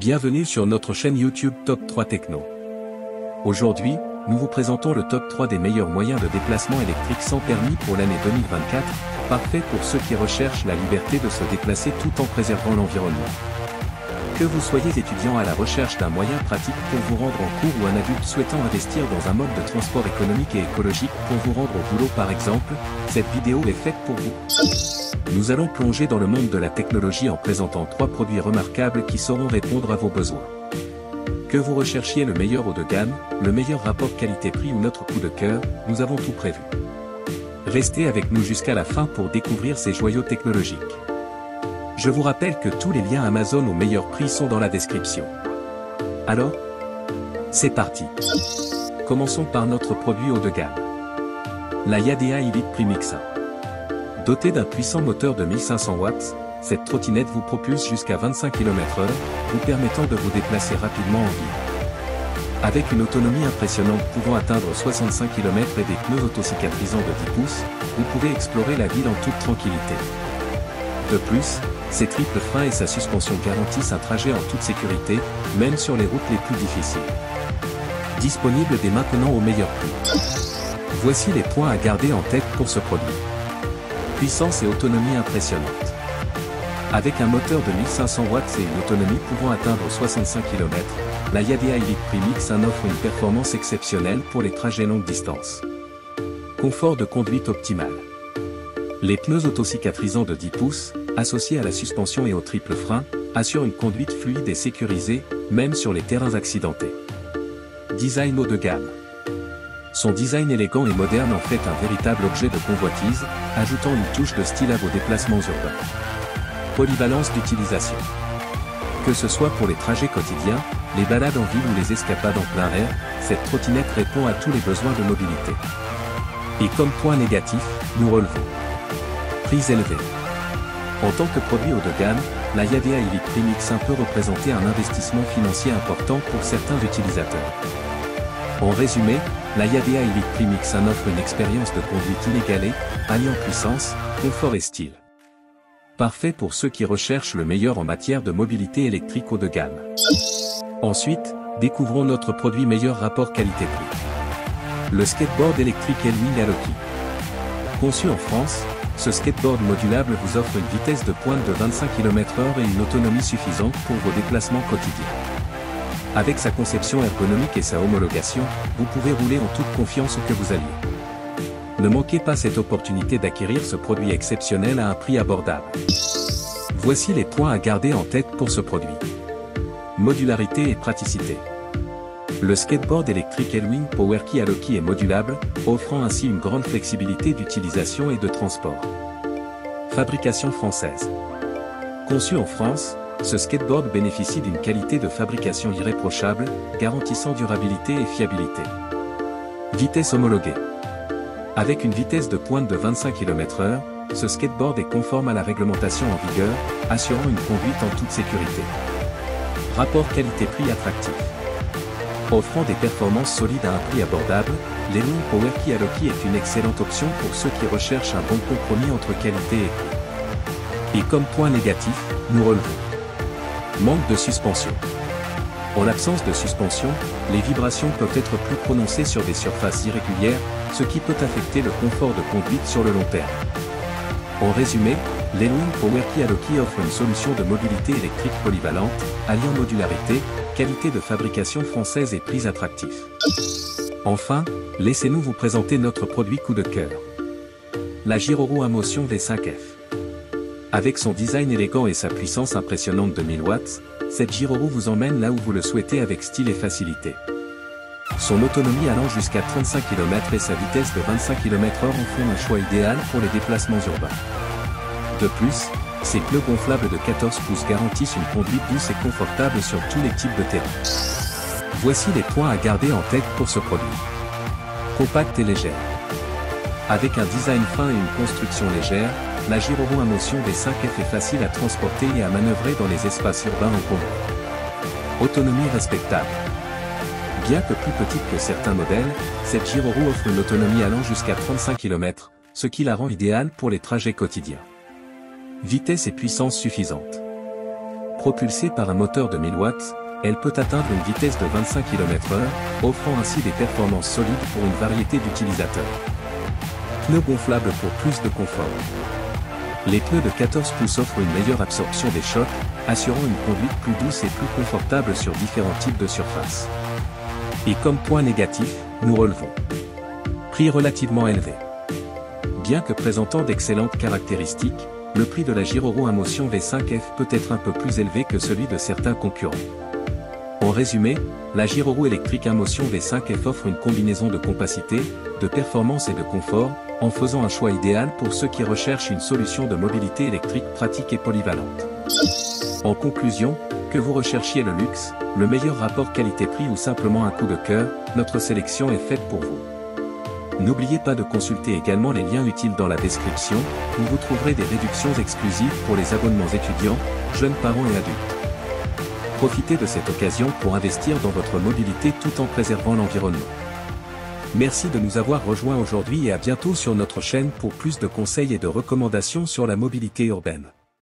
Bienvenue sur notre chaîne YouTube Top 3 Techno. Aujourd'hui, nous vous présentons le top 3 des meilleurs moyens de déplacement électrique sans permis pour l'année 2024, parfait pour ceux qui recherchent la liberté de se déplacer tout en préservant l'environnement. Que vous soyez étudiant à la recherche d'un moyen pratique pour vous rendre en cours ou un adulte souhaitant investir dans un mode de transport économique et écologique pour vous rendre au boulot par exemple, cette vidéo est faite pour vous. Nous allons plonger dans le monde de la technologie en présentant 3 produits remarquables qui sauront répondre à vos besoins. Que vous recherchiez le meilleur haut de gamme, le meilleur rapport qualité-prix ou notre coup de cœur, nous avons tout prévu. Restez avec nous jusqu'à la fin pour découvrir ces joyaux technologiques. Je vous rappelle que tous les liens Amazon au meilleur prix sont dans la description. Alors, c'est parti. Commençons par notre produit haut de gamme. La Yadea Elite Premix 1. Dotée d'un puissant moteur de 1500 watts, cette trottinette vous propulse jusqu'à 25 km/h, vous permettant de vous déplacer rapidement en ville. Avec une autonomie impressionnante pouvant atteindre 65 km et des pneus autocicatrisants de 10 pouces, vous pouvez explorer la ville en toute tranquillité. De plus, ses triples freins et sa suspension garantissent un trajet en toute sécurité, même sur les routes les plus difficiles. Disponible dès maintenant au meilleur prix. Voici les points à garder en tête pour ce produit. Puissance et autonomie impressionnante. Avec un moteur de 1500 watts et une autonomie pouvant atteindre 65 km, la Yadea Elite Premix 1 offre une performance exceptionnelle pour les trajets longue distance. Confort de conduite optimal. Les pneus autocicatrisants de 10 pouces, associés à la suspension et au triple frein, assurent une conduite fluide et sécurisée, même sur les terrains accidentés. Design haut de gamme. Son design élégant et moderne en fait un véritable objet de convoitise, ajoutant une touche de style à vos déplacements urbains. Polyvalence d'utilisation. Que ce soit pour les trajets quotidiens, les balades en ville ou les escapades en plein air, cette trottinette répond à tous les besoins de mobilité. Et comme point négatif, nous relevons. Prix élevé. En tant que produit haut de gamme, la Yadea Elite Premix 1 peut représenter un investissement financier important pour certains utilisateurs. En résumé, la Yadea Elite Premix 1 offre une expérience de conduite inégalée, alliant puissance, confort et style. Parfait pour ceux qui recherchent le meilleur en matière de mobilité électrique haut de gamme. Ensuite, découvrons notre produit meilleur rapport qualité-prix. Le skateboard électrique Elwing Aloki. Conçu en France, ce skateboard modulable vous offre une vitesse de pointe de 25 km/h et une autonomie suffisante pour vos déplacements quotidiens. Avec sa conception ergonomique et sa homologation, vous pouvez rouler en toute confiance où que vous alliez. Ne manquez pas cette opportunité d'acquérir ce produit exceptionnel à un prix abordable. Voici les points à garder en tête pour ce produit. Modularité et praticité. Le skateboard électrique Elwing Powerkey Aloki est modulable, offrant ainsi une grande flexibilité d'utilisation et de transport. Fabrication française. Conçu en France, ce skateboard bénéficie d'une qualité de fabrication irréprochable, garantissant durabilité et fiabilité. Vitesse homologuée. Avec une vitesse de pointe de 25 km/h, ce skateboard est conforme à la réglementation en vigueur, assurant une conduite en toute sécurité. Rapport qualité-prix attractif. Offrant des performances solides à un prix abordable, l'Elwing Powerkey Aloki est une excellente option pour ceux qui recherchent un bon compromis entre qualité et prix. Et comme point négatif, nous relevons. Manque de suspension. En l'absence de suspension, les vibrations peuvent être plus prononcées sur des surfaces irrégulières, ce qui peut affecter le confort de conduite sur le long terme. En résumé, l'Elwing Powerkey Aloki offre une solution de mobilité électrique polyvalente, alliant modularité, qualité de fabrication française et prix attractif. Enfin, laissez-nous vous présenter notre produit coup de cœur. La Gyroroue à motion V5F. Avec son design élégant et sa puissance impressionnante de 1000 watts, cette Gyroroue vous emmène là où vous le souhaitez avec style et facilité. Son autonomie allant jusqu'à 35 km et sa vitesse de 25 km/h en font un choix idéal pour les déplacements urbains. De plus, ses pneus gonflables de 14 pouces garantissent une conduite douce et confortable sur tous les types de terrain. Voici les points à garder en tête pour ce produit. Compacte et légère. Avec un design fin et une construction légère, la Gyroroue à motion V5F est facile à transporter et à manœuvrer dans les espaces urbains encombrés. Autonomie respectable. Bien que plus petite que certains modèles, cette Gyroroue offre une autonomie allant jusqu'à 35 km, ce qui la rend idéale pour les trajets quotidiens. Vitesse et puissance suffisante. Propulsée par un moteur de 1000 watts, elle peut atteindre une vitesse de 25 km/h, offrant ainsi des performances solides pour une variété d'utilisateurs. Pneus gonflables pour plus de confort. Les pneus de 14 pouces offrent une meilleure absorption des chocs, assurant une conduite plus douce et plus confortable sur différents types de surfaces. Et comme point négatif, nous relevons prix relativement élevé. Bien que présentant d'excellentes caractéristiques, le prix de la Giro-Ro Inmotion V5F peut être un peu plus élevé que celui de certains concurrents. En résumé, la Giro-Ro électrique Inmotion V5F offre une combinaison de compacité, de performance et de confort, en faisant un choix idéal pour ceux qui recherchent une solution de mobilité électrique pratique et polyvalente. En conclusion, que vous recherchiez le luxe, le meilleur rapport qualité-prix ou simplement un coup de cœur, notre sélection est faite pour vous. N'oubliez pas de consulter également les liens utiles dans la description, où vous trouverez des réductions exclusives pour les abonnements étudiants, jeunes parents et adultes. Profitez de cette occasion pour investir dans votre mobilité tout en préservant l'environnement. Merci de nous avoir rejoints aujourd'hui et à bientôt sur notre chaîne pour plus de conseils et de recommandations sur la mobilité urbaine.